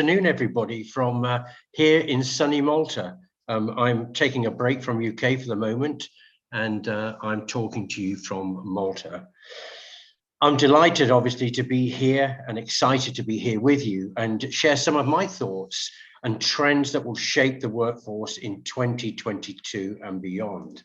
Afternoon, everybody, from here in sunny Malta. I'm taking a break from UK for the moment, and I'm talking to you from Malta. I'm delighted, obviously, to be here and excited to be here with you and share some of my thoughts and trends that will shape the workforce in 2022 and beyond.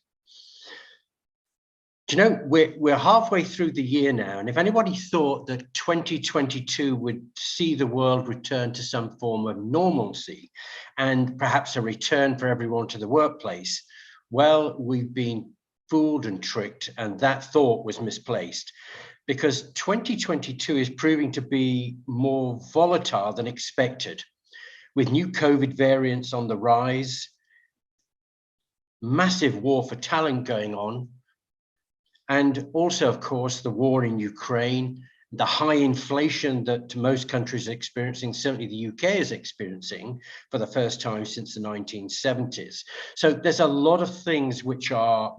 Do you know, we're halfway through the year now, and if anybody thought that 2022 would see the world return to some form of normalcy and perhaps a return for everyone to the workplace, well, we've been fooled and tricked, and that thought was misplaced, because 2022 is proving to be more volatile than expected, with new COVID variants on the rise, massive war for talent going on, and also, of course, the war in Ukraine, the high inflation that most countries are experiencing, certainly the UK is experiencing for the first time since the 1970s. So there's a lot of things which are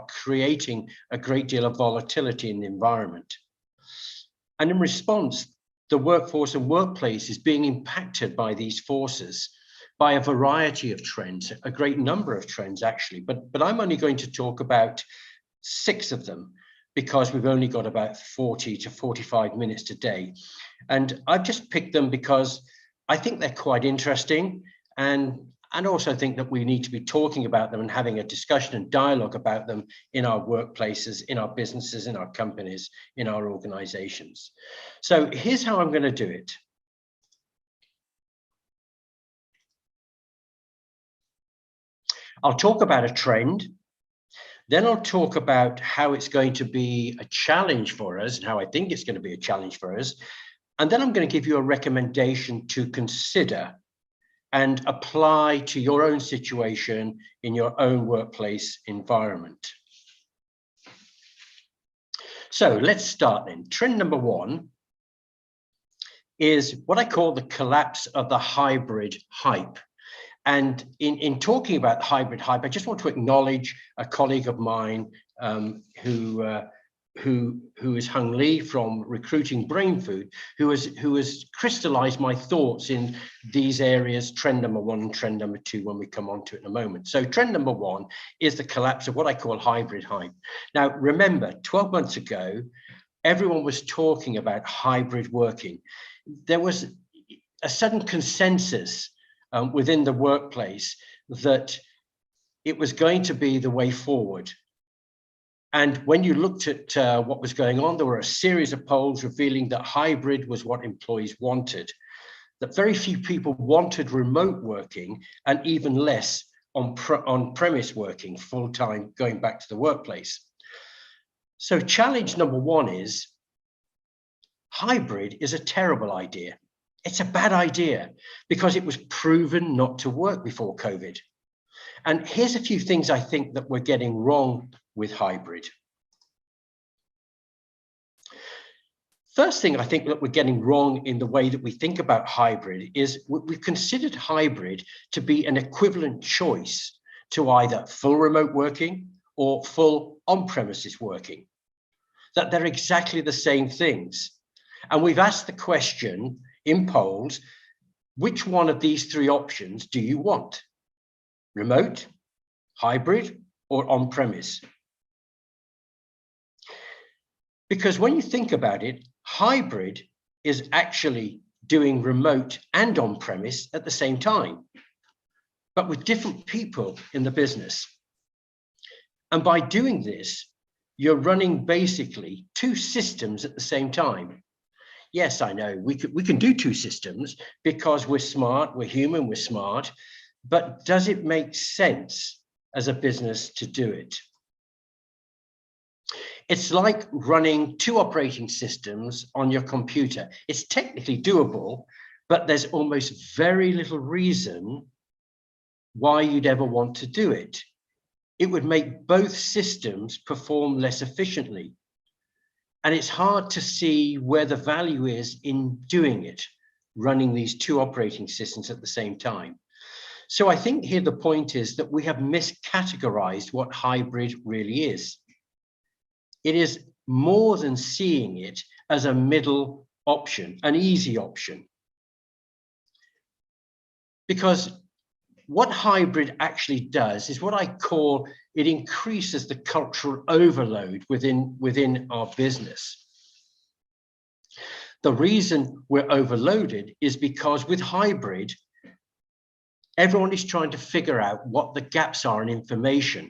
creating a great deal of volatility in the environment. And in response, the workforce and workplace is being impacted by these forces, by a variety of trends, a great number of trends actually, but I'm only going to talk about 6 of them, because we've only got about 40 to 45 minutes today. And I've just picked them because I think they're quite interesting, and also think that we need to be talking about them and having a discussion and dialogue about them in our workplaces, in our businesses, in our companies, in our organizations. So here's how I'm going to do it. I'll talk about a trend. Then I'll talk about how it's going to be a challenge for us and how I think it's going to be a challenge for us. And then I'm going to give you a recommendation to consider and apply to your own situation in your own workplace environment. So let's start then. Trend number 1 is what I call the collapse of the hybrid hype. And in talking about hybrid hype, I just want to acknowledge a colleague of mine who is Hung Lee from Recruiting Brain Food, who has crystallized my thoughts in these areas, trend number 1 and trend number 2, when we come on to it in a moment. So trend number 1 is the collapse of what I call hybrid hype. Now, remember, 12 months ago, everyone was talking about hybrid working. There was a sudden consensus within the workplace that it was going to be the way forward. And when you looked at what was going on, there were a series of polls revealing that hybrid was what employees wanted, that very few people wanted remote working, and even less on-premise working full-time, going back to the workplace. So challenge number 1 is hybrid is a terrible idea. It's a bad idea because it was proven not to work before COVID. And here's a few things I think that we're getting wrong with hybrid. First thing I think that we're getting wrong in the way that we think about hybrid is we've considered hybrid to be an equivalent choice to either full remote working or full on-premises working, that they're exactly the same things. And we've asked the question in polls, which one of these 3 options do you want? Remote, hybrid, or on-premise? Because when you think about it, hybrid is actually doing remote and on-premise at the same time, but with different people in the business. And by doing this, you're running basically 2 systems at the same time. Yes, I know we can do 2 systems because we're smart, we're human, we're smart, but does it make sense as a business to do it? It's like running 2 operating systems on your computer. It's technically doable, but there's almost very little reason why you'd ever want to do it. It would make both systems perform less efficiently. And it's hard to see where the value is in doing it, running these 2 operating systems at the same time. So I think here the point is that we have miscategorized what hybrid really is. It is more than seeing it as a middle option, an easy option. Because what hybrid actually does is what I call, it increases the cultural overload within our business. The reason we're overloaded is because with hybrid, everyone is trying to figure out what the gaps are in information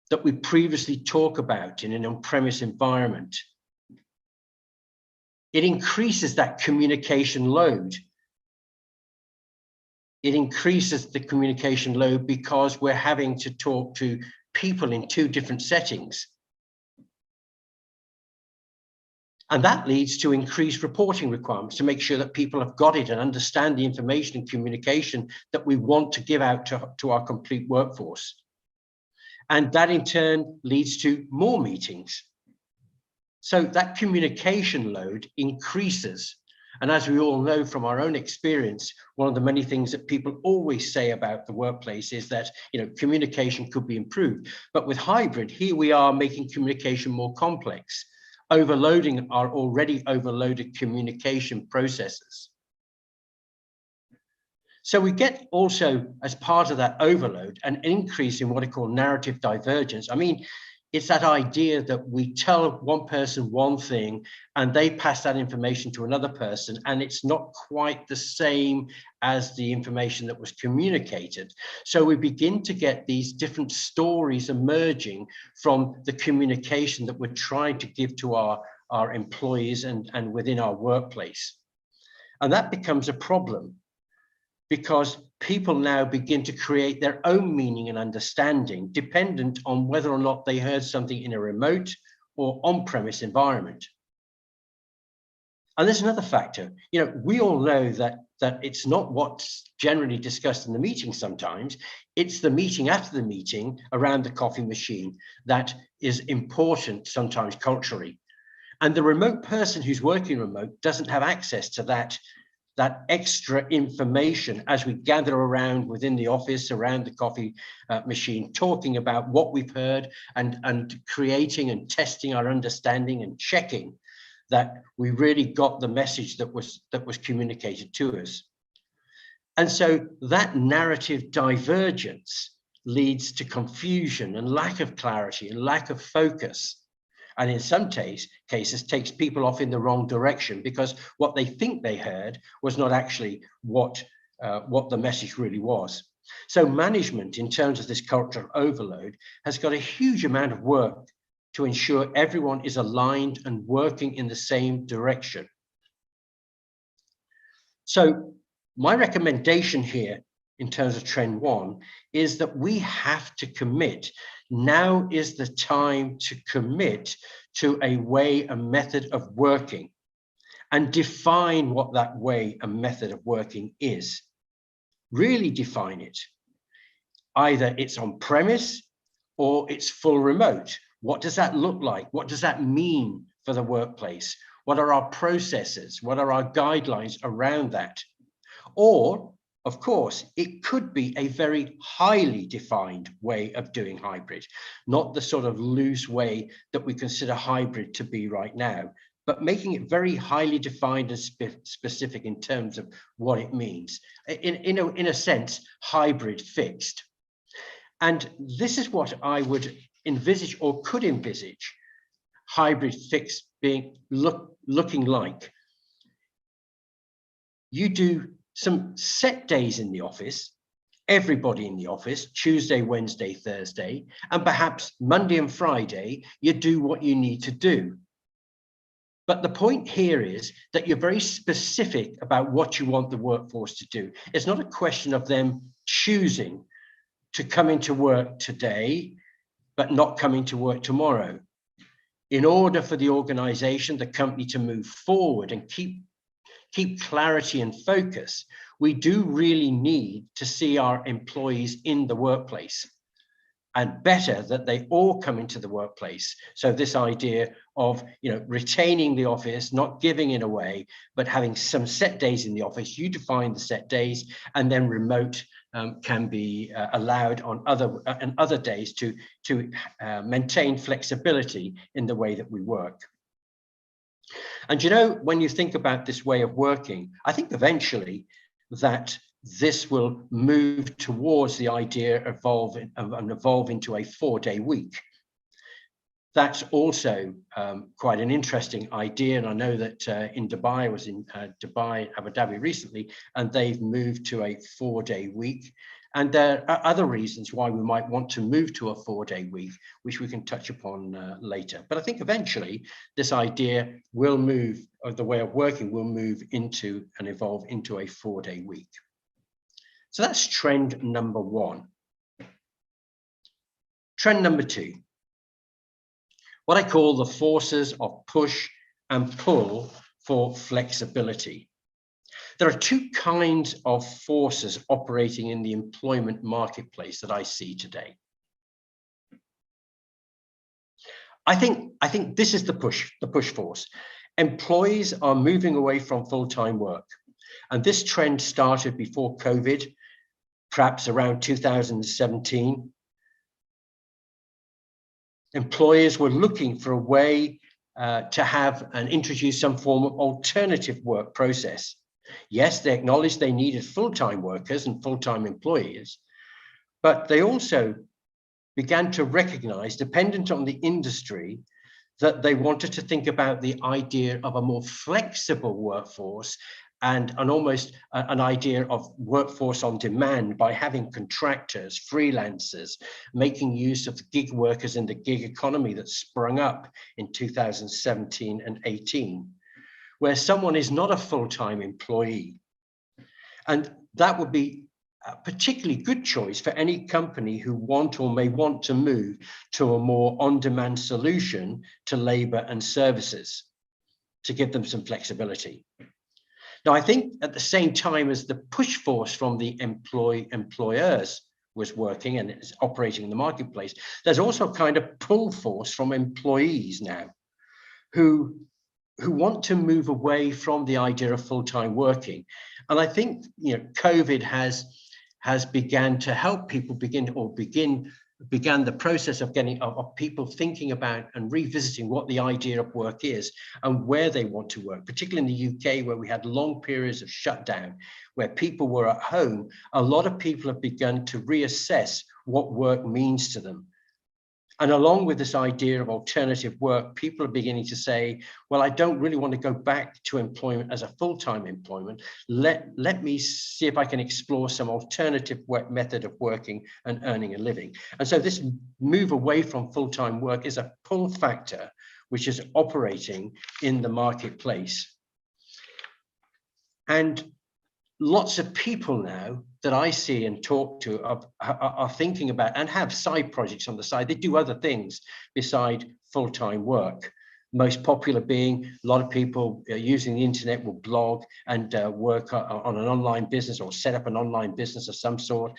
that we previously talk about in an on-premise environment. It increases that communication load. It increases the communication load because we're having to talk to people in two different settings. And that leads to increased reporting requirements to make sure that people have got it and understand the information and communication that we want to give out to our complete workforce. And that in turn leads to more meetings. So that communication load increases. And as we all know from our own experience, one of the many things that people always say about the workplace is that, communication could be improved. But with hybrid, here we are making communication more complex, overloading our already overloaded communication processes. So we get also, as part of that overload, an increase in what I call narrative divergence. I mean, it's that idea that we tell one person one thing and they pass that information to another person, and it's not quite the same as the information that was communicated. So we begin to get these different stories emerging from the communication that we're trying to give to our employees and within our workplace. And that becomes a problem, because people now begin to create their own meaning and understanding dependent on whether or not they heard something in a remote or on-premise environment. And there's another factor. We all know that it's not what's generally discussed in the meeting sometimes. It's the meeting after the meeting around the coffee machine that is important sometimes culturally. And the remote person who's working remote doesn't have access to that extra information as we gather around within the office, around the coffee machine, talking about what we've heard and creating and testing our understanding and checking that we really got the message that was communicated to us. And so that narrative divergence leads to confusion and lack of clarity and lack of focus. And in some cases takes people off in the wrong direction, because what they think they heard was not actually what the message really was. So management, in terms of this cultural overload, has got a huge amount of work to ensure everyone is aligned and working in the same direction. So my recommendation here in terms of trend one is that we have to commit. Now is the time to commit to a way, a method of working, and define what that way, a method of working is. Really define it. Either it's on premise or it's full remote. What does that look like? What does that mean for the workplace? What are our processes? What are our guidelines around that? Or, of course, it could be a very highly defined way of doing hybrid, not the sort of loose way that we consider hybrid to be right now, but making it very highly defined and specific in terms of what it means. In a sense, hybrid fixed. And this is what I would envisage, or could envisage, hybrid fixed being looking like. You do some set days in the office, everybody in the office, Tuesday, Wednesday, Thursday, and perhaps Monday and Friday, you do what you need to do. But the point here is that you're very specific about what you want the workforce to do. It's not a question of them choosing to come into work today, but not coming to work tomorrow. In order for the organization, the company, to move forward and keep clarity and focus, we do really need to see our employees in the workplace, and better that they all come into the workplace. So this idea of retaining the office, not giving it away, but having some set days in the office. You define the set days, and then remote can be allowed on other days to maintain flexibility in the way that we work. And when you think about this way of working, I think eventually that this will move towards the idea of evolve into a 4-day week. That's also quite an interesting idea. And I know that in Dubai, I was in Dubai, Abu Dhabi recently, and they've moved to a 4-day week. And there are other reasons why we might want to move to a 4-day week, which we can touch upon later. But I think eventually this idea will move, or the way of working will move into and evolve into a 4-day week. So that's trend number one. Trend number two, what I call the forces of push and pull for flexibility. There are two kinds of forces operating in the employment marketplace that I see today. I think this is the push force. Employees are moving away from full-time work. And this trend started before COVID, perhaps around 2017. Employers were looking for a way to have and introduce some form of alternative work process. Yes, they acknowledged they needed full-time workers and full-time employees, but they also began to recognize, dependent on the industry, that they wanted to think about the idea of a more flexible workforce and an idea of workforce on demand by having contractors, freelancers, making use of the gig workers in the gig economy that sprung up in 2017 and 18, where someone is not a full-time employee. And that would be a particularly good choice for any company who want or may want to move to a more on-demand solution to labor and services to give them some flexibility. Now, I think at the same time as the push force from the employers was working and it's operating in the marketplace, there's also a kind of pull force from employees now who want to move away from the idea of full-time working. And I think, COVID has began to help people began the process of people thinking about and revisiting what the idea of work is and where they want to work, particularly in the UK, where we had long periods of shutdown, where people were at home. A lot of people have begun to reassess what work means to them. And along with this idea of alternative work, people are beginning to say, well, I don't really want to go back to employment as a full-time employment. Let me see if I can explore some alternative method of working and earning a living. And so this move away from full-time work is a pull factor, which is operating in the marketplace. And lots of people now that I see and talk to are thinking about and have side projects on the side. They do other things beside full-time work. Most popular being a lot of people using the internet will blog and work on an online business or set up an online business of some sort,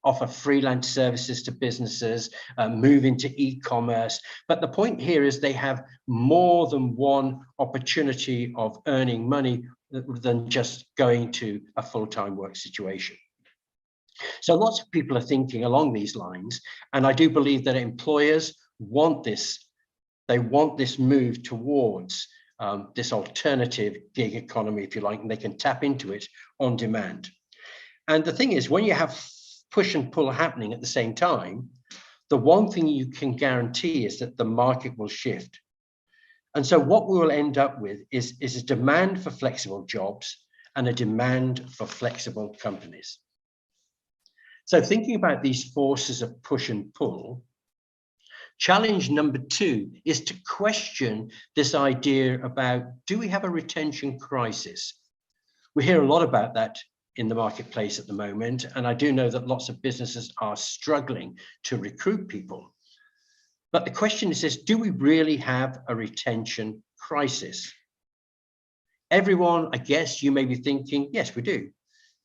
offer freelance services to businesses, move into e-commerce. But the point here is they have more than one opportunity of earning money than just going to a full-time work situation. So lots of people are thinking along these lines, and I do believe that employers want this. They want this move towards this alternative gig economy, if you like, and they can tap into it on demand. And the thing is, when you have push and pull happening at the same time, the one thing you can guarantee is that the market will shift. And so what we will end up with is a demand for flexible jobs and a demand for flexible companies. So thinking about these forces of push and pull, challenge number two is to question this idea about, do we have a retention crisis? We hear a lot about that in the marketplace at the moment, and I do know that lots of businesses are struggling to recruit people. But the question is this, do we really have a retention crisis? Everyone, I guess you may be thinking, yes, we do.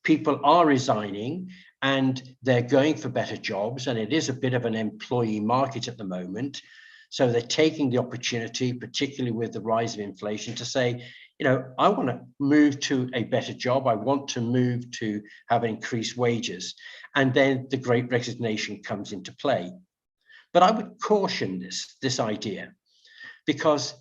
People are resigning and they're going for better jobs, and it is a bit of an employee market at the moment. So they're taking the opportunity, particularly with the rise of inflation, to say, I want to move to a better job. I want to move to have increased wages. And then the Great Resignation comes into play. But I would caution this idea, because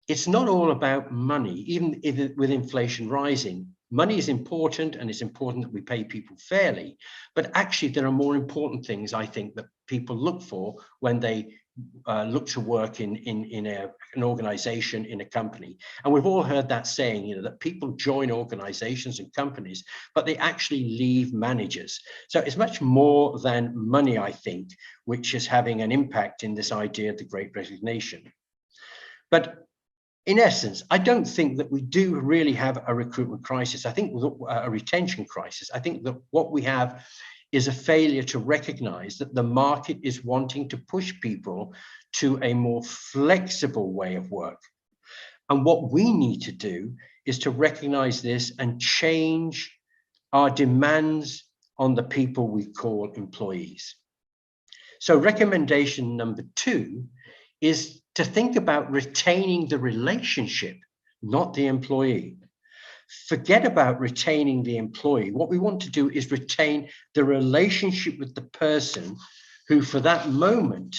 it's not all about money. Even with inflation rising, money is important, and it's important that we pay people fairly, but actually there are more important things, I think, that people look for when they look to work in an organization, in a company. And we've all heard that saying, you know, that people join organizations and companies, but they actually leave managers. So it's much more than money, I think, which is having an impact in this idea of the Great Resignation. But in essence, I don't think that we do really have a recruitment crisis. I think a retention crisis. I think that what we have is a failure to recognize that the market is wanting to push people to a more flexible way of work. And what we need to do is to recognize this and change our demands on the people we call employees. So recommendation number 2 is to think about retaining the relationship, not the employee. Forget about retaining the employee. What we want to do is retain the relationship with the person who, for that moment,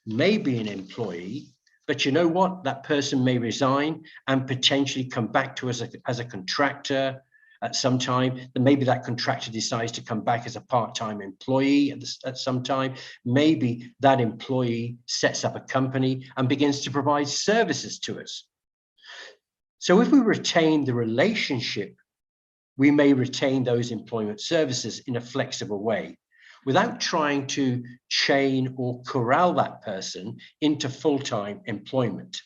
may be an employee, but you know what? That person may resign and potentially come back to us as a contractor at some time. Then maybe that contractor decides to come back as a part-time employee at some time. Maybe that employee sets up a company and begins to provide services to us. So if we retain the relationship, we may retain those employment services in a flexible way without trying to chain or corral that person into full-time employment.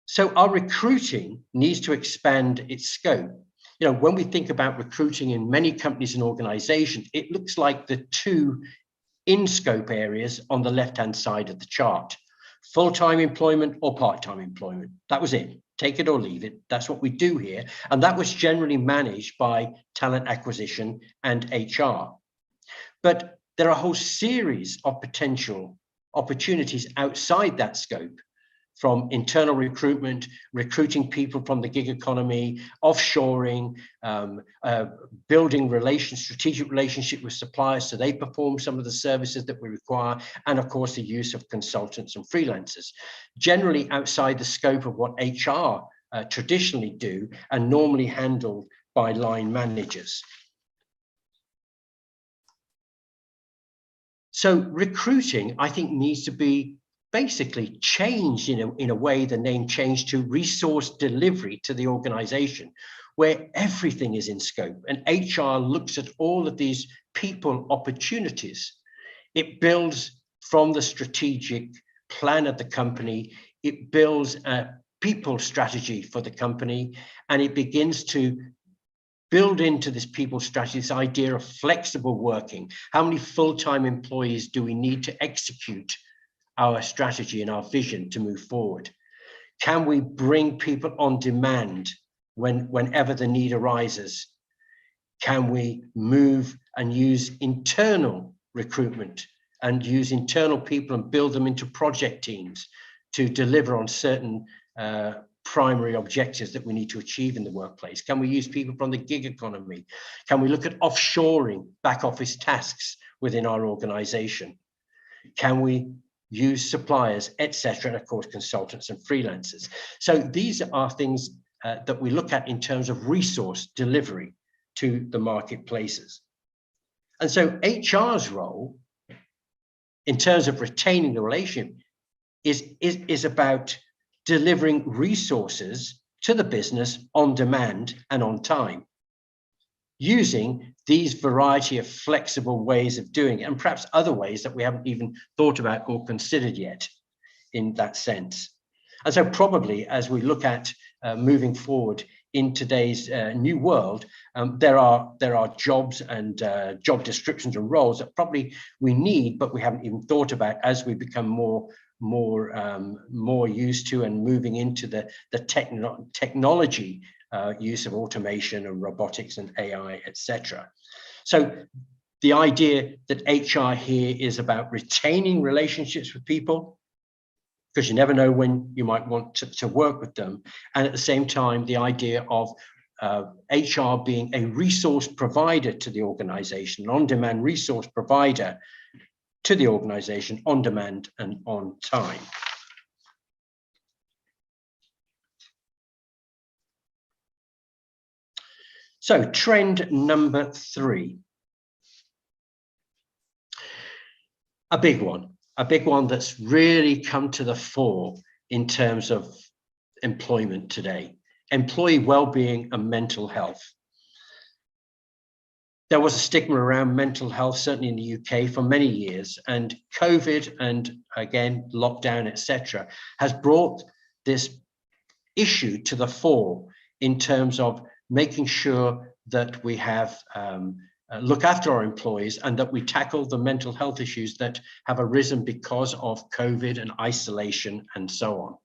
So our recruiting needs to expand its scope. You know, when we think about recruiting in many companies and organizations, it looks like the 2 in-scope areas on the left-hand side of the chart. Full-time employment or part-time employment. That was it. Take it or leave it. That's what we do here. And that was generally managed by talent acquisition and HR. But there are a whole series of potential opportunities outside that scope, from internal recruitment, recruiting people from the gig economy, offshoring, building strategic relationship with suppliers so they perform some of the services that we require, and of course the use of consultants and freelancers, generally outside the scope of what HR traditionally do and normally handled by line managers. So recruiting, I think, needs to be basically changed in a way, the name changed to resource delivery to the organization, where everything is in scope and HR looks at all of these people opportunities. It builds from the strategic plan of the company, it builds a people strategy for the company, and it begins to build into this people strategy this idea of flexible working. How many full-time employees do we need to execute our strategy and our vision to move forward? Can we bring people on demand whenever the need arises? Can we move and use internal recruitment and use internal people and build them into project teams to deliver on certain primary objectives that we need to achieve in the workplace? Can we use people from the gig economy? Can we look at offshoring back office tasks within our organization? Can we use suppliers, etc., and of course consultants and freelancers? So these are things that we look at in terms of resource delivery to the marketplaces. And so HR's role in terms of retaining the relationship is about delivering resources to the business on demand and on time, using these variety of flexible ways of doing it, and perhaps other ways that we haven't even thought about or considered yet in that sense. And so probably as we look at moving forward in today's new world, there are jobs and job descriptions and roles that probably we need, but we haven't even thought about as we become more used to and moving into the technology use of automation and robotics and AI, etc. So the idea that HR here is about retaining relationships with people, because you never know when you might want to work with them. And at the same time, the idea of HR being a resource provider to the organization, an on-demand resource provider to the organization on demand and on time. So trend number 3, a big one that's really come to the fore in terms of employment today: employee well-being and mental health. There was a stigma around mental health, certainly in the UK, for many years, and COVID and again lockdown, etc., has brought this issue to the fore in terms of making sure that we have look after our employees and that we tackle the mental health issues that have arisen because of COVID and isolation and so on.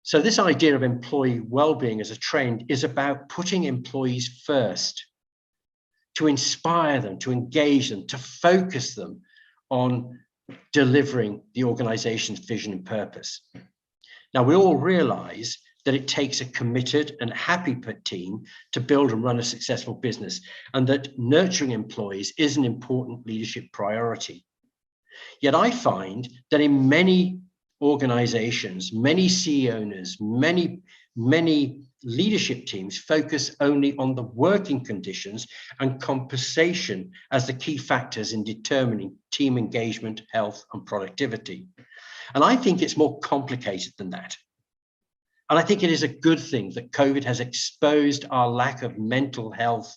So this idea of employee well-being as a trend is about putting employees first, to inspire them, to engage them, to focus them on delivering the organization's vision and purpose. Now, we all realize that it takes a committed and happy team to build and run a successful business, and that nurturing employees is an important leadership priority. Yet I find that in many organizations, many CEO owners, many leadership teams focus only on the working conditions and compensation as the key factors in determining team engagement, health, and productivity. And I think it's more complicated than that. And I think it is a good thing that COVID has exposed our lack of mental health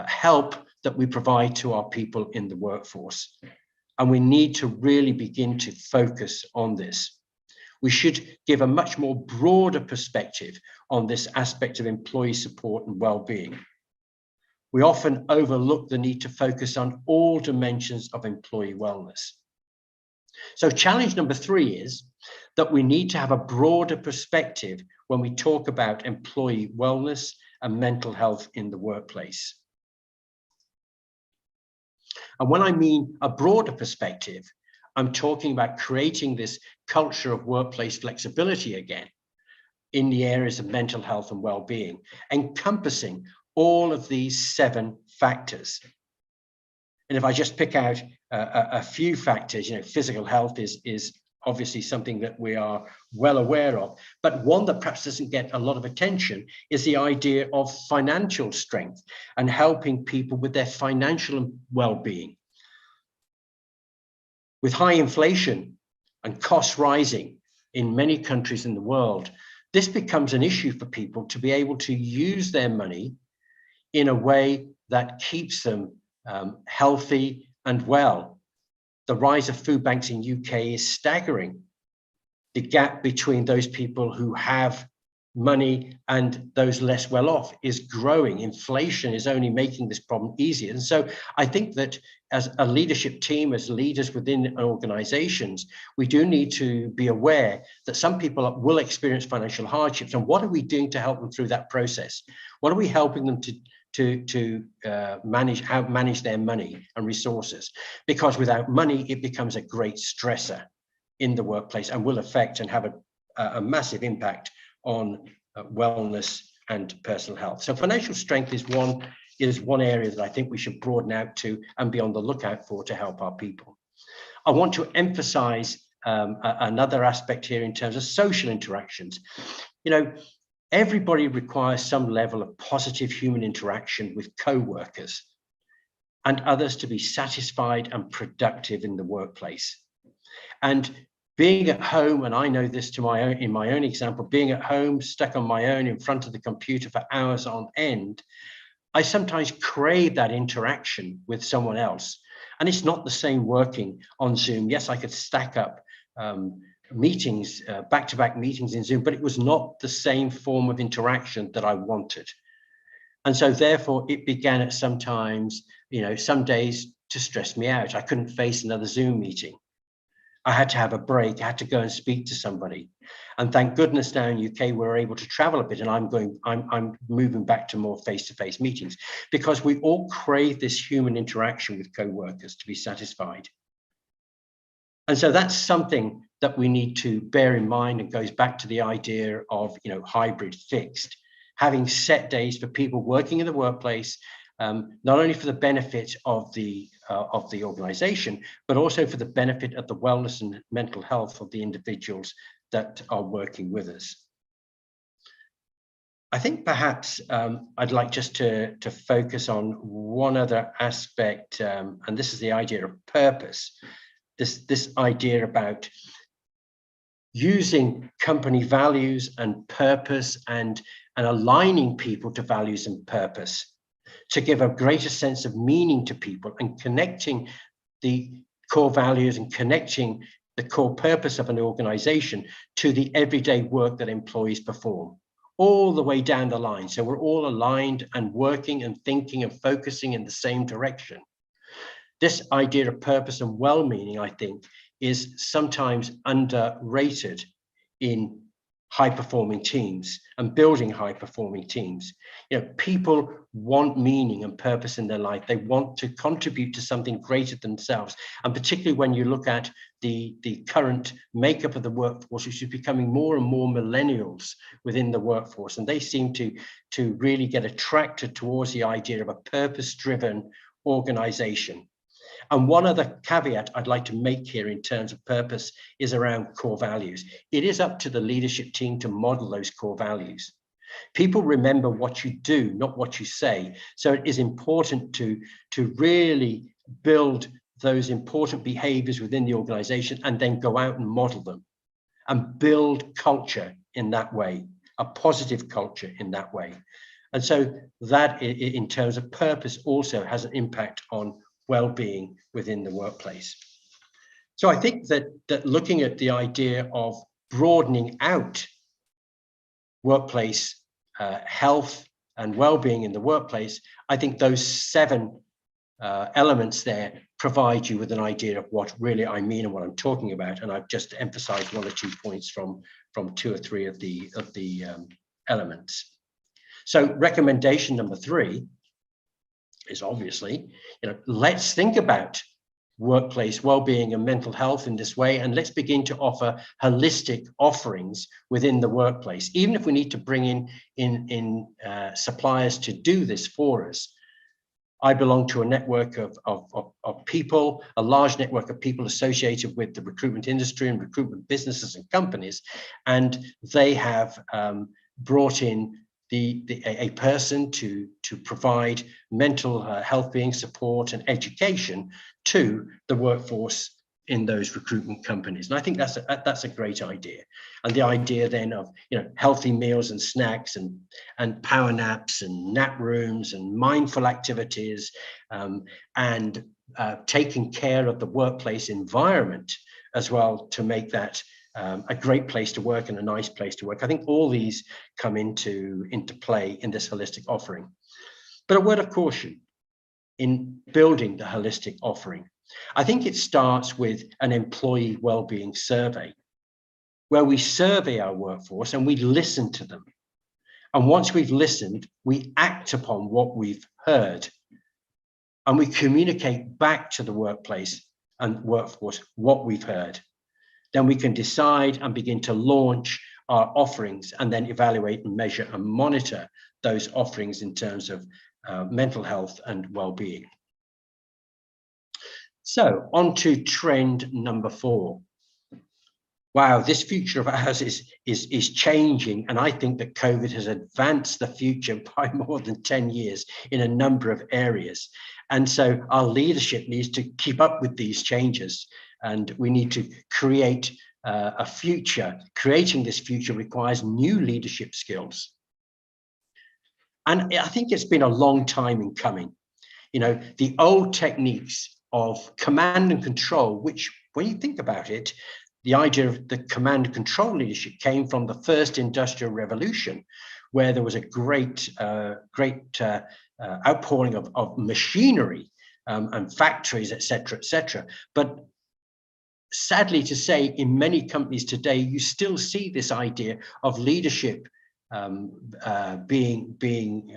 help that we provide to our people in the workforce. And we need to really begin to focus on this. We should give a much more broader perspective on this aspect of employee support and well-being. We often overlook the need to focus on all dimensions of employee wellness. So challenge number 3 is that we need to have a broader perspective when we talk about employee wellness and mental health in the workplace. And when I mean a broader perspective, I'm talking about creating this culture of workplace flexibility again in the areas of mental health and well-being, encompassing all of these 7 factors. And if I just pick out a few factors, physical health is obviously something that we are well aware of, but one that perhaps doesn't get a lot of attention is the idea of financial strength and helping people with their financial well-being. With high inflation and costs rising in many countries in the world, this becomes an issue for people to be able to use their money in a way that keeps them healthy and well. The rise of food banks in UK is staggering. The gap between those people who have money and those less well off is growing. Inflation is only making this problem easier. And so I think that as a leadership team, as leaders within organizations, we do need to be aware that some people will experience financial hardships. And what are we doing to help them through that process? What are we helping them to manage their money and resources? Because without money, it becomes a great stressor in the workplace and will affect and have a massive impact on wellness and personal health. So financial strength is one area that I think we should broaden out to and be on the lookout for to help our people. I want to emphasize another aspect here in terms of social interactions. Everybody requires some level of positive human interaction with co-workers and others to be satisfied and productive in the workplace. And being at home, and I know this in my own example, being at home, stuck on my own in front of the computer for hours on end, I sometimes crave that interaction with someone else. And it's not the same working on Zoom. Yes, I could stack up meetings, back-to-back meetings in Zoom, but it was not the same form of interaction that I wanted. And so therefore it began at sometimes, some days to stress me out. I couldn't face another Zoom meeting. I had to have a break. I had to go and speak to somebody. And thank goodness now in UK, we're able to travel a bit, and I'm moving back to more face-to-face meetings because we all crave this human interaction with co-workers to be satisfied. And so that's something that we need to bear in mind, and goes back to the idea of, hybrid fixed, having set days for people working in the workplace, not only for the benefit of the organization, but also for the benefit of the wellness and mental health of the individuals that are working with us. I think perhaps I'd like just to focus on one other aspect, and this is the idea of purpose. This idea about using company values and purpose and aligning people to values and purpose to give a greater sense of meaning to people, and connecting the core values and connecting the core purpose of an organization to the everyday work that employees perform, all the way down the line. So we're all aligned and working and thinking and focusing in the same direction. This idea of purpose and well-meaning, I think, is sometimes underrated in high-performing teams and building high-performing teams. You know, people want meaning and purpose in their life. They want to contribute to something greater than themselves. And particularly when you look at the current makeup of the workforce, which is becoming more and more millennials within the workforce, and they seem to really get attracted towards the idea of a purpose-driven organization. And one other caveat I'd like to make here in terms of purpose is around core values. It is up to the leadership team to model those core values. People remember what you do, not what you say. So it is important to really build those important behaviors within the organization and then go out and model them and build culture in that way, a positive culture in that way. And so that in terms of purpose also has an impact on well-being within the workplace. So I think that looking at the idea of broadening out workplace health and well-being in the workplace, I think those 7 elements there provide you with an idea of what really I mean and what I'm talking about. And I've just emphasized 1 or 2 points from 2 or 3 of the elements. So recommendation number 3 is obviously, let's think about workplace well-being and mental health in this way, and let's begin to offer holistic offerings within the workplace, even if we need to bring in suppliers to do this for us. I belong to a network of people, a large network of people associated with the recruitment industry and recruitment businesses and companies, and they have brought in a person to provide mental health being support and education to the workforce in those recruitment companies. And I think that's a great idea. And the idea then of healthy meals and snacks and power naps and nap rooms and mindful activities and taking care of the workplace environment as well to make that a great place to work and a nice place to work. I think all these come into play in this holistic offering. But a word of caution in building the holistic offering. I think it starts with an employee well-being survey, where we survey our workforce and we listen to them. And once we've listened, we act upon what we've heard. And we communicate back to the workplace and workforce what we've heard. Then we can decide and begin to launch our offerings and then evaluate and measure and monitor those offerings in terms of mental health and well-being. So on to trend number 4. Wow, this future of ours is changing, and I think that COVID has advanced the future by more than 10 years in a number of areas. And so our leadership needs to keep up with these changes, and we need to create a future. Creating this future requires new leadership skills. And I think it's been a long time in coming. The old techniques of command and control, which when you think about it, the idea of the command and control leadership came from the first industrial revolution, where there was a great outpouring of machinery and factories, etc. But sadly to say, in many companies today, you still see this idea of leadership being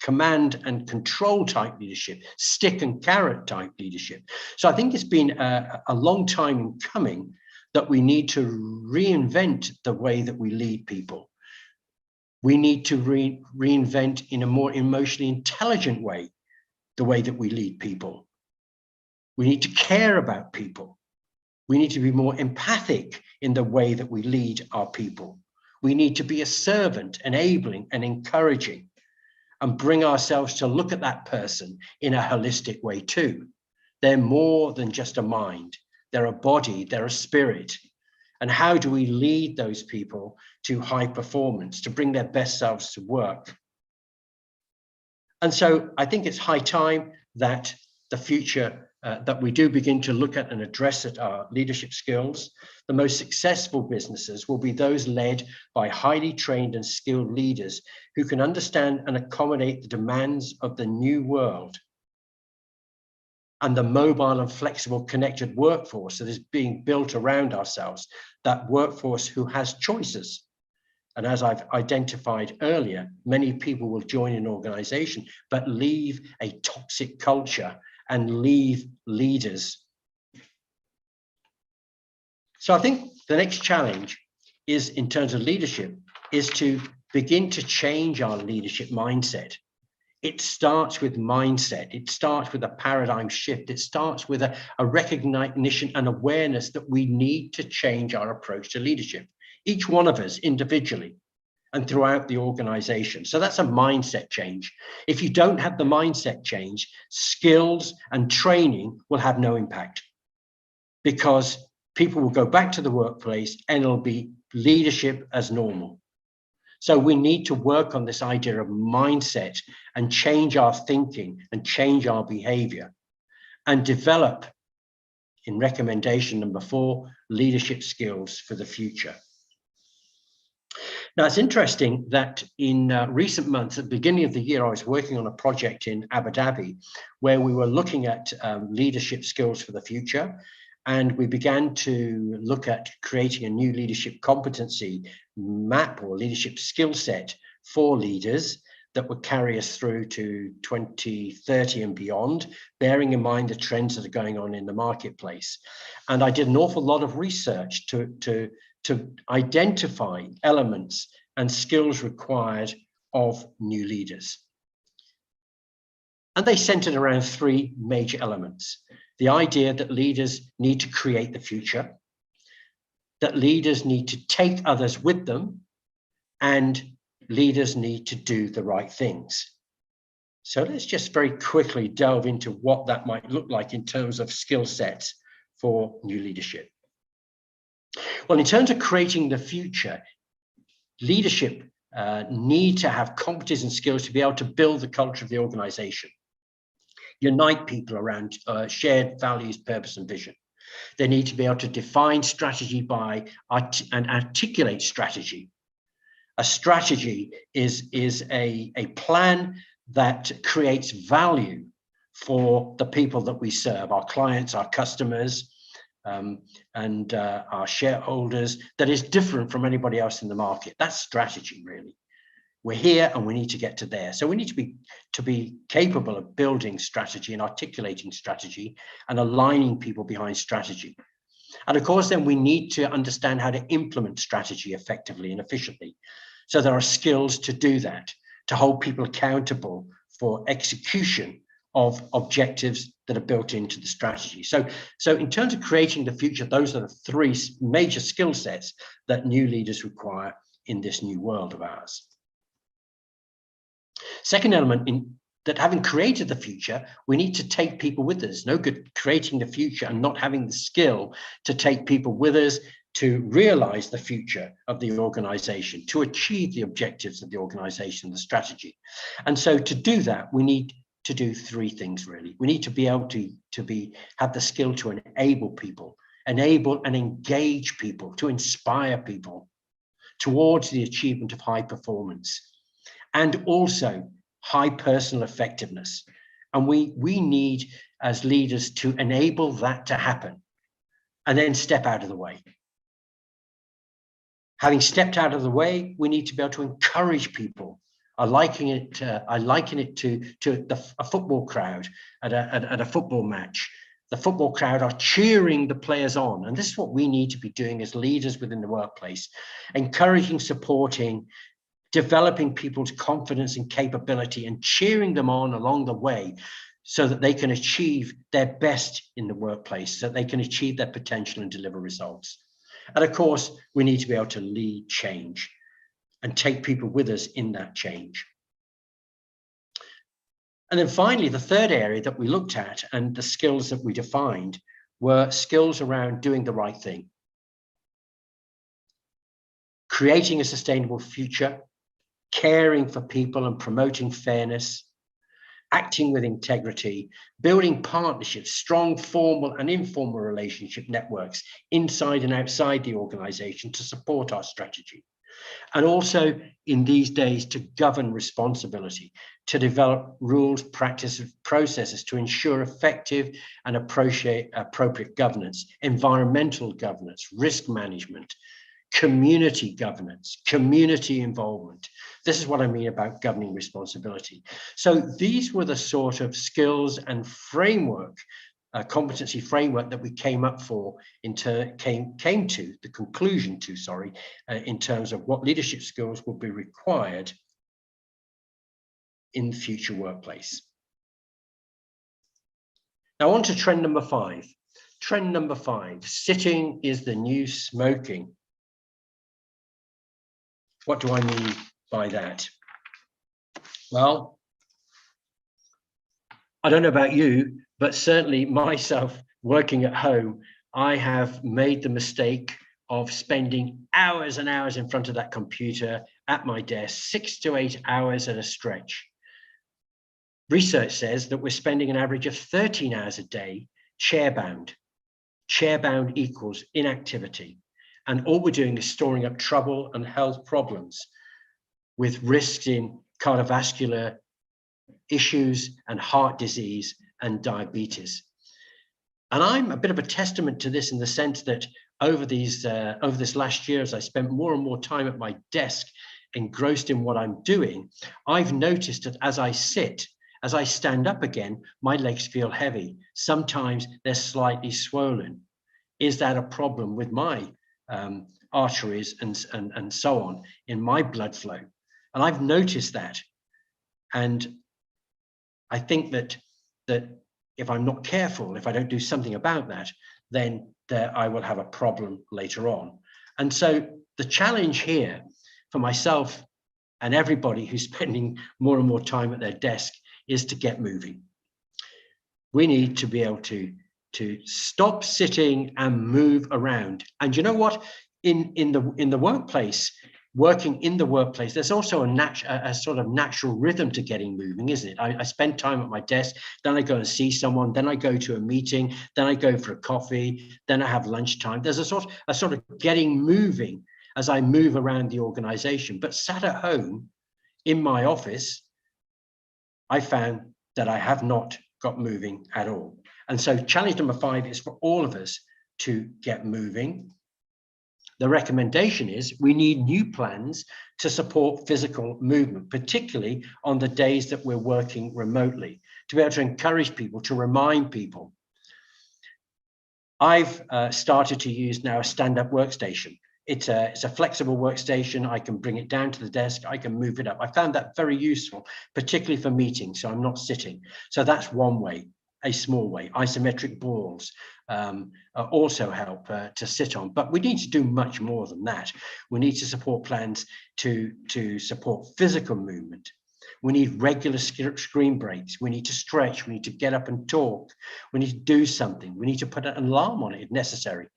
command and control type leadership, stick and carrot type leadership. So I think it's been a long time in coming that we need to reinvent the way that we lead people. We need to reinvent in a more emotionally intelligent way the way that we lead people. We need to care about people. We need to be more empathic in the way that we lead our people. We need to be a servant, enabling and encouraging, and bring ourselves to look at that person in a holistic way too. They're more than just a mind. They're a body, they're a spirit. And how do we lead those people to high performance, to bring their best selves to work? And so I think it's high time that the future, that we do begin to look at and address at our leadership skills. The most successful businesses will be those led by highly trained and skilled leaders who can understand and accommodate the demands of the new world and the mobile and flexible connected workforce that is being built around ourselves, that workforce who has choices. And as I've identified earlier, many people will join an organization, but leave a toxic culture and leave leaders. So I think the next challenge is, in terms of leadership, is to begin to change our leadership mindset. It starts with mindset. It starts with a paradigm shift. It starts with a recognition and awareness that we need to change our approach to leadership, each one of us individually and throughout the organization. So that's a mindset change. If you don't have the mindset change, skills and training will have no impact, because people will go back to the workplace and it'll be leadership as normal. So we need to work on this idea of mindset and change our thinking and change our behavior and develop, in recommendation number 4, leadership skills for the future. Now, it's interesting that in recent months, at the beginning of the year, I was working on a project in Abu Dhabi where we were looking at leadership skills for the future. And we began to look at creating a new leadership competency map or leadership skill set for leaders that would carry us through to 2030 and beyond, bearing in mind the trends that are going on in the marketplace. And I did an awful lot of research to identify elements and skills required of new leaders. And they centered around 3 major elements. The idea that leaders need to create the future, that leaders need to take others with them, and leaders need to do the right things. So let's just very quickly delve into what that might look like in terms of skill sets for new leadership. Well, in terms of creating the future, leadership need to have competencies and skills to be able to build the culture of the organization, unite people around shared values, purpose, and vision. They need to be able to define strategy and articulate strategy. A strategy is a plan that creates value for the people that we serve, our clients, our customers, and our shareholders, that is different from anybody else in the market. That's strategy, really. We're here and we need to get to there. So we need to be capable of building strategy and articulating strategy and aligning people behind strategy. And of course, then we need to understand how to implement strategy effectively and efficiently. So there are skills to do that, to hold people accountable for execution of objectives that are built into the strategy. So in terms of creating the future, those are the 3 major skill sets that new leaders require in this new world of ours. Second element, in that having created the future, we need to take people with us. No good creating the future and not having the skill to take people with us to realize the future of the organization, to achieve the objectives of the organization, the strategy. And so to do that, we need to do 3 things, really. We need to be able to have the skill to enable people, enable and engage people, to inspire people towards the achievement of high performance, and also high personal effectiveness. And we need, as leaders, to enable that to happen and then step out of the way. Having stepped out of the way, we need to be able to encourage people. I liken it to a football crowd at a football match. The football crowd are cheering the players on. And this is what we need to be doing as leaders within the workplace, encouraging, supporting, developing people's confidence and capability and cheering them on along the way so that they can achieve their best in the workplace, so that they can achieve their potential and deliver results. And of course, we need to be able to lead change. and take people with us in that change. And then finally, the third area that we looked at and the skills that we defined were skills around doing the right thing, creating a sustainable future, caring for people and promoting fairness, acting with integrity, building partnerships, strong formal and informal relationship networks inside and outside the organization to support our strategy. And also in these days to govern responsibility, to develop rules, practices, processes to ensure effective and appropriate governance, environmental governance, risk management, community governance, community involvement. This is what I mean about governing responsibility. So these were the sort of skills and framework, competency framework that we came to the conclusion to, in terms of what leadership skills will be required in the future workplace. Now on to trend number 5. Trend number 5, sitting is the new smoking. What do I mean by that? Well, I don't know about you, but certainly myself working at home, I have made the mistake of spending hours and hours in front of that computer at my desk, 6 to 8 hours at a stretch. Research says that we're spending an average of 13 hours a day chair-bound. Chair-bound equals inactivity. And all we're doing is storing up trouble and health problems with risks in cardiovascular issues and heart disease and diabetes. And I'm a bit of a testament to this in the sense that over this last year, as I spent more and more time at my desk, engrossed in what I'm doing, I've noticed that as I sit, as I stand up again, my legs feel heavy. Sometimes they're slightly swollen. Is that a problem with my arteries and so on in my blood flow? And I've noticed that. And I think that if I'm not careful, if I don't do something about that, then I will have a problem later on. And so the challenge here for myself and everybody who's spending more and more time at their desk is to get moving. We need to be able to stop sitting and move around. And you know what? In the workplace, working in the workplace, there's also a sort of natural rhythm to getting moving, isn't it? I spend time at my desk, then I go and see someone, then I go to a meeting, then I go for a coffee, then I have lunchtime. There's a sort of getting moving as I move around the organization. But sat at home in my office, I found that I have not got moving at all. And so challenge number 5 is for all of us to get moving. The recommendation is we need new plans to support physical movement, particularly on the days that we're working remotely, to be able to encourage people, to remind people. I've started to use now a stand-up workstation. It's a flexible workstation. I can bring it down to the desk. I can move it up. I found that very useful, particularly for meetings, so I'm not sitting. So that's one way, a small way. Isometric balls also help to sit on, but we need to do much more than that. We need to support plans to support physical movement. We need regular screen breaks. We need to stretch. We need to get up and talk. We need to do something. We need to put an alarm on it if necessary.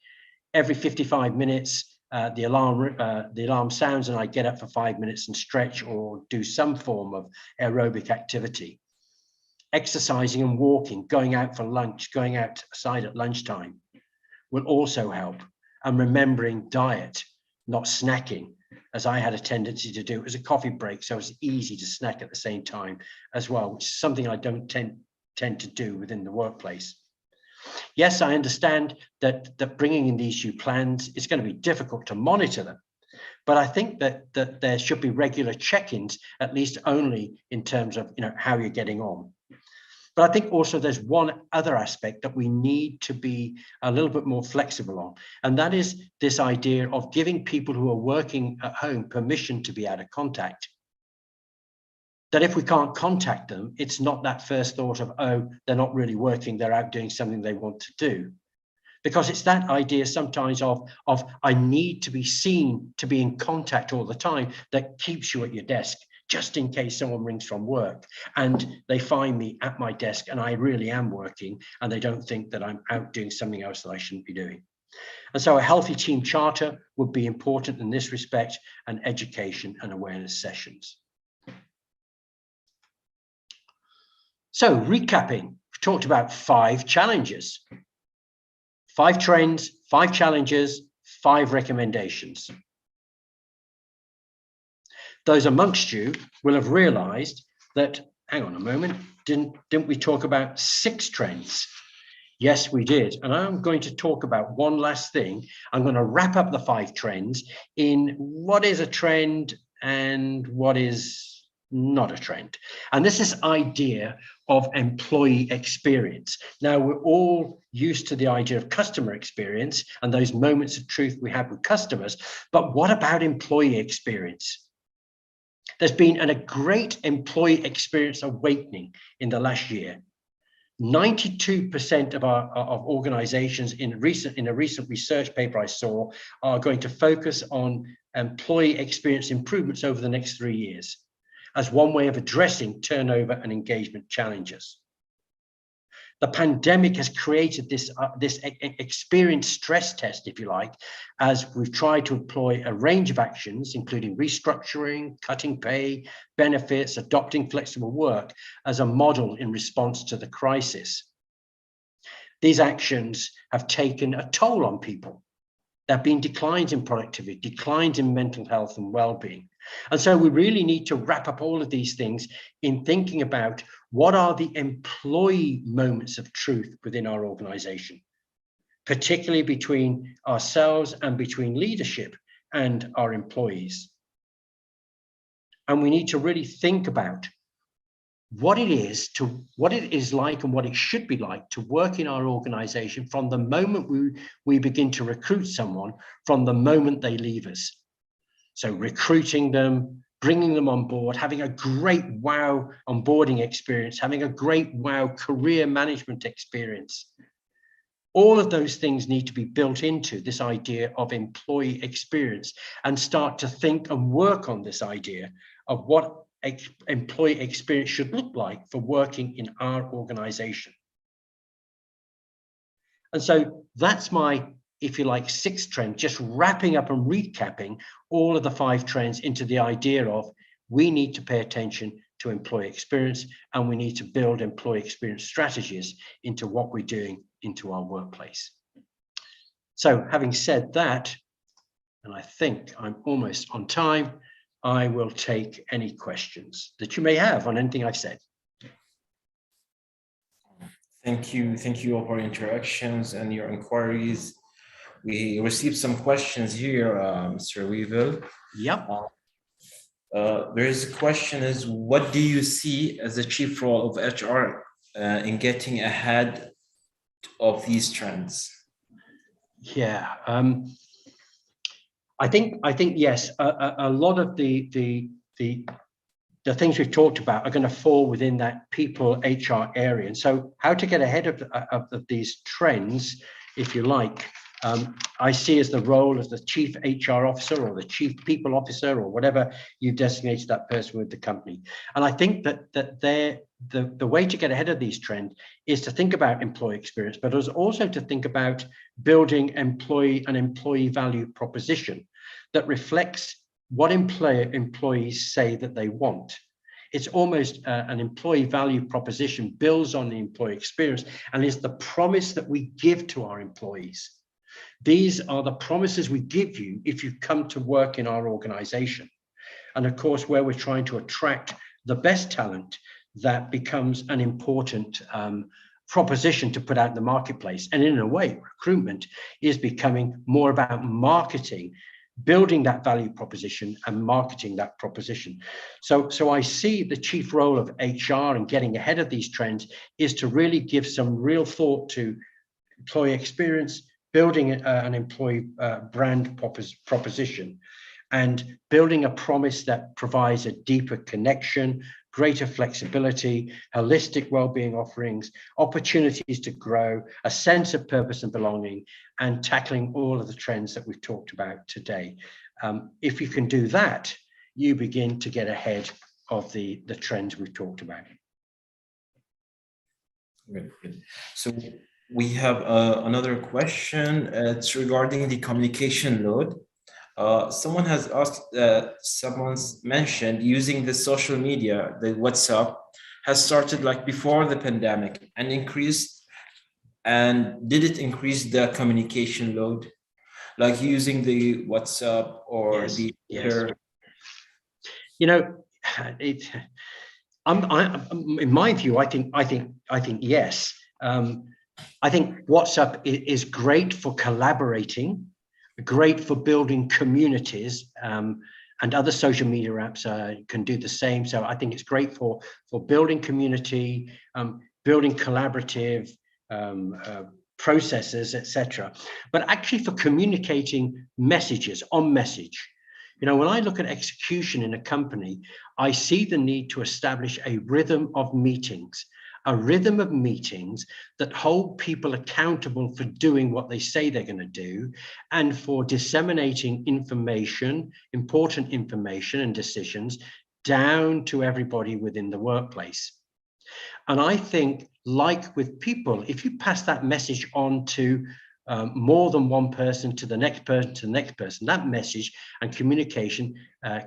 Every 55 minutes, the alarm sounds and I get up for 5 minutes and stretch or do some form of aerobic activity. Exercising and walking, going out for lunch, going outside at lunchtime will also help. And remembering diet, not snacking, as I had a tendency to do. It was a coffee break, so it was easy to snack at the same time as well, which is something I don't tend to do within the workplace. Yes, I understand that bringing in these new plans is going to be difficult to monitor them, but I think that there should be regular check-ins, at least only in terms of how you're getting on. But I think also there's one other aspect that we need to be a little bit more flexible on, and that is this idea of giving people who are working at home permission to be out of contact. That if we can't contact them, it's not that first thought of, oh, they're not really working, they're out doing something they want to do. Because it's that idea sometimes of I need to be seen, to be in contact all the time, that keeps you at your desk, just in case someone rings from work and they find me at my desk and I really am working, and they don't think that I'm out doing something else that I shouldn't be doing. And so a healthy team charter would be important in this respect, and education and awareness sessions. So recapping, we've talked about 5 challenges, 5 trends, 5 challenges, 5 recommendations. Those amongst you will have realized that, hang on a moment, didn't we talk about 6 trends? Yes, we did. And I'm going to talk about one last thing. I'm going to wrap up the 5 trends in what is a trend and what is not a trend. And this is idea of employee experience. Now, we're all used to the idea of customer experience and those moments of truth we have with customers, but what about employee experience? There's been a great employee experience awakening in the last year. 92% of organizations in a recent research paper I saw are going to focus on employee experience improvements over the next 3 years as one way of addressing turnover and engagement challenges. The pandemic has created this experience stress test, if you like, as we've tried to employ a range of actions, including restructuring, cutting pay, benefits, adopting flexible work as a model in response to the crisis. These actions have taken a toll on people. There have been declines in productivity, declines in mental health and well-being. And so we really need to wrap up all of these things in thinking about what are the employee moments of truth within our organization, particularly between ourselves and between leadership and our employees. And we need to really think about what it is like and what it should be like to work in our organization from the moment we begin to recruit someone, from the moment they leave us. So recruiting them, bringing them on board, having a great wow onboarding experience, having a great wow career management experience. All of those things need to be built into this idea of employee experience, and start to think and work on this idea of what employee experience should look like for working in our organization. And so that's my, if you like, 6th trend, just wrapping up and recapping all of the 5 trends into the idea of we need to pay attention to employee experience, and we need to build employee experience strategies into what we're doing into our workplace. So having said that, and I think I'm almost on time, I will take any questions that you may have on anything I've said. Thank you all for your interactions and your inquiries. We received some questions here, Mr. Weevil. Yep. There is a question is, what do you see as the chief role of HR in getting ahead of these trends? Yeah, I think yes, a lot of the things we've talked about are going to fall within that people HR area. And so how to get ahead of these trends, if you like, I see as the role of the chief HR officer or the chief people officer or whatever you've designated that person with the company. And I think that the way to get ahead of these trends is to think about employee experience, but also to think about building an employee value proposition that reflects what employees say that they want. It's almost an employee value proposition builds on the employee experience and is the promise that we give to our employees. These are the promises we give you if you come to work in our organization. And of course, where we're trying to attract the best talent, that becomes an important proposition to put out in the marketplace. And in a way, recruitment is becoming more about marketing, building that value proposition and marketing that proposition. So I see the chief role of HR and getting ahead of these trends is to really give some real thought to employee experience, building an employee brand proposition, and building a promise that provides a deeper connection, greater flexibility, holistic well-being offerings, opportunities to grow, a sense of purpose and belonging, and tackling all of the trends that we've talked about today. If you can do that, you begin to get ahead of the trends we've talked about. Good, good. So we have another question. It's regarding the communication load. Someone has asked, someone's mentioned using the social media, the WhatsApp has started like before the pandemic and increased. And did it increase the communication load? Like using the WhatsApp or Yes, the yes. Twitter? You know, in my view, I think yes. I think WhatsApp is great for collaborating, great for building communities, and other social media apps can do the same. So I think it's great for building community, building collaborative processes, etc. But actually for communicating messages on message. You know, when I look at execution in a company, I see the need to establish a rhythm of meetings that hold people accountable for doing what they say they're going to do, and for disseminating information, important information and decisions down to everybody within the workplace. And I think, like with people, if you pass that message on to more than one person, to the next person, that message and communication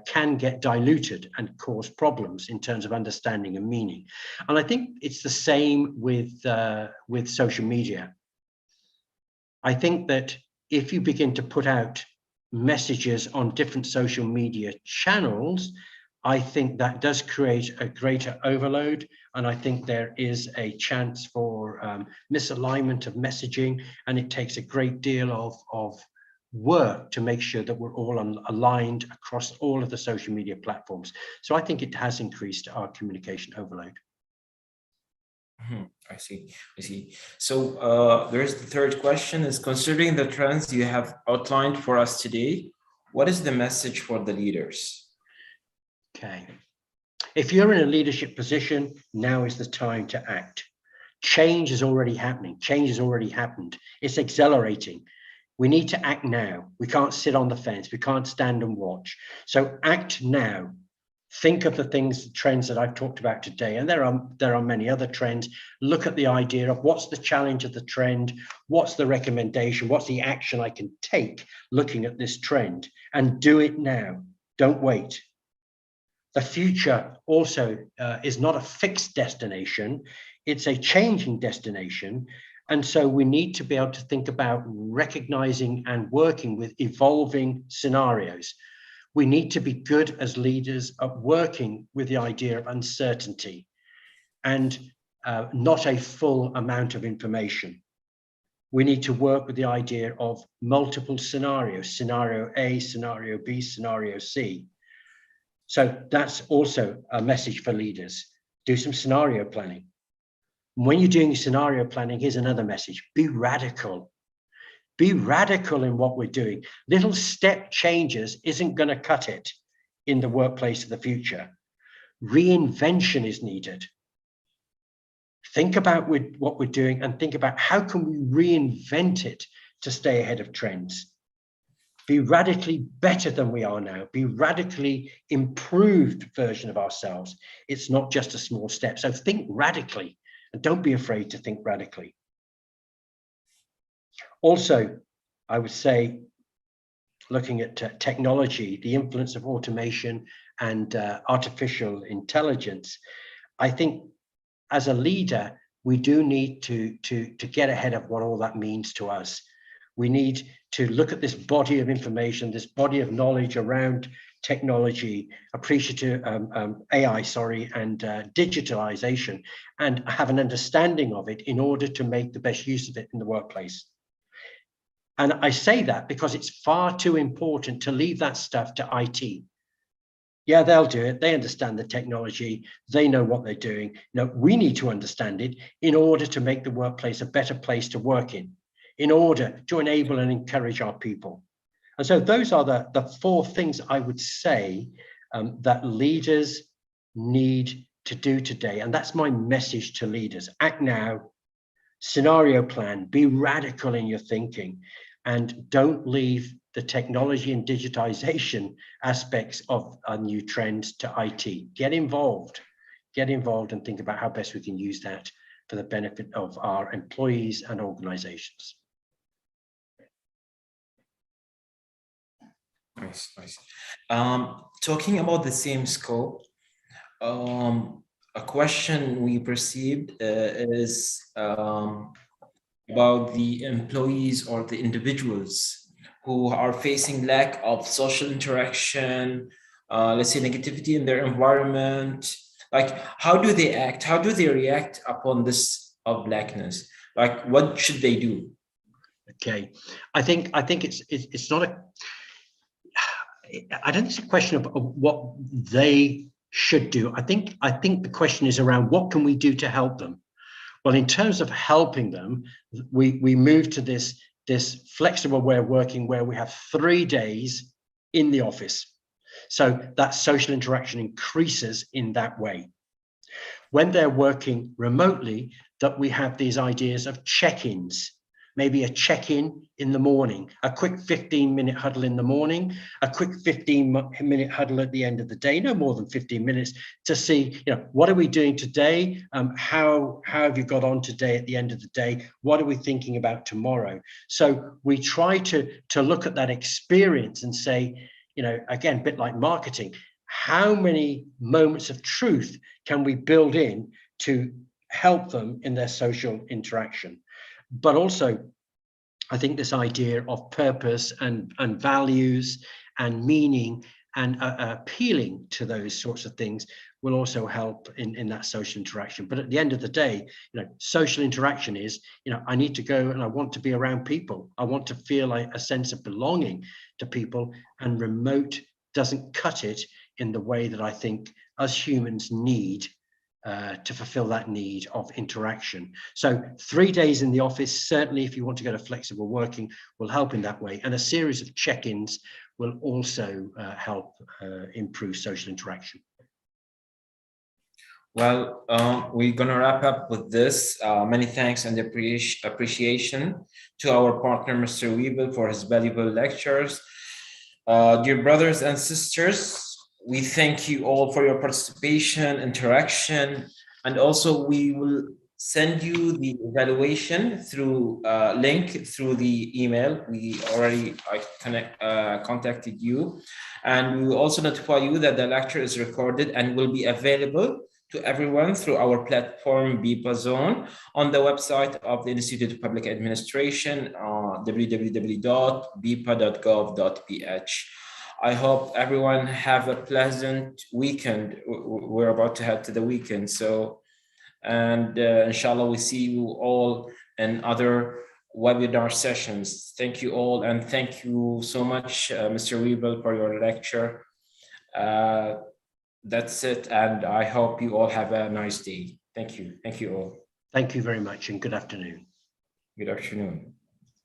can get diluted and cause problems in terms of understanding and meaning. And I think it's the same with social media. I think that if you begin to put out messages on different social media channels, I think that does create a greater overload, and I think there is a chance for misalignment of messaging, and it takes a great deal of work to make sure that we're all aligned across all of the social media platforms. So I think it has increased our communication overload. I see. So there's the third question is, considering the trends you have outlined for us today, what is the message for the leaders? Okay. If you're in a leadership position, now is the time to act. Change is already happening. Change has already happened. It's accelerating. We need to act now. We can't sit on the fence. We can't stand and watch. So act now. Think of the trends that I've talked about today, and there are many other trends. Look at the idea of what's the challenge of the trend, what's the recommendation, what's the action I can take looking at this trend, and do it now. Don't wait. The future also is not a fixed destination, it's a changing destination. And so we need to be able to think about recognizing and working with evolving scenarios. We need to be good as leaders at working with the idea of uncertainty and not a full amount of information. We need to work with the idea of multiple scenarios, scenario A, scenario B, scenario C. So that's also a message for leaders. Do some scenario planning. When you're doing scenario planning, here's another message: be radical. Be radical in what we're doing. Little step changes isn't going to cut it in the workplace of the future. Reinvention is needed. Think about what we're doing and think about how can we reinvent it to stay ahead of trends. Be radically better than we are now. Be radically improved version of ourselves. It's not just a small step. So think radically, and don't be afraid to think radically. Also, I would say, looking at technology, the influence of automation and artificial intelligence, I think as a leader, we do need to get ahead of what all that means to us. We need to look at this body of information, this body of knowledge around technology, appreciative AI, and digitalization, and have an understanding of it in order to make the best use of it in the workplace. And I say that because it's far too important to leave that stuff to IT. Yeah, they'll do it. They understand the technology. They know what they're doing. No, we need to understand it in order to make the workplace a better place to work in order to enable and encourage our people. And so those are the four things I would say that leaders need to do today, and that's my message to leaders. Act now, scenario plan, be radical in your thinking, and don't leave the technology and digitization aspects of our new trends to IT. Get involved and think about how best we can use that for the benefit of our employees and organizations. Nice. Talking about the same scope, a question we received is about the employees or the individuals who are facing lack of social interaction, let's say negativity in their environment. Like, how do they act? How do they react upon this of blackness? Like, what should they do? Okay, I think it's not a. I don't think it's a question of what they should do. I think the question is around what can we do to help them. Well, in terms of helping them, we move to this flexible way of working where we have 3 days in the office. So that social interaction increases in that way. When they're working remotely, that we have these ideas of check-ins, maybe a check-in in the morning, a quick 15-minute huddle in the morning, a quick 15-minute huddle at the end of the day, no more than 15 minutes, to see, what are we doing today? How have you got on today at the end of the day? What are we thinking about tomorrow? So we try to look at that experience and say, again, a bit like marketing, how many moments of truth can we build in to help them in their social interaction? But also, I think this idea of purpose and values and meaning and appealing to those sorts of things will also help in that social interaction. But at the end of the day, social interaction is, I need to go and I want to be around people. I want to feel a sense of belonging to people, and remote doesn't cut it in the way that I think us humans need to fulfill that need of interaction. So 3 days in the office, certainly if you want to go to flexible working, will help in that way. And a series of check-ins will also help improve social interaction. Well, we're going to wrap up with this. Many thanks and appreciation to our partner, Mr. Wiebel, for his valuable lectures. Dear brothers and sisters, we thank you all for your participation, interaction, and also we will send you the evaluation through link through the email. We already contacted you, and we will also notify you that the lecture is recorded and will be available to everyone through our platform BIPA Zone on the website of the Institute of Public Administration, www.bipa.gov.ph. I hope everyone have a pleasant weekend. We're about to head to the weekend, and inshallah we see you all in other webinar sessions. Thank you all, and thank you so much, Mr. Wiebel, for your lecture. That's it, and I hope you all have a nice day. Thank you all. Thank you very much, and good afternoon. Good afternoon.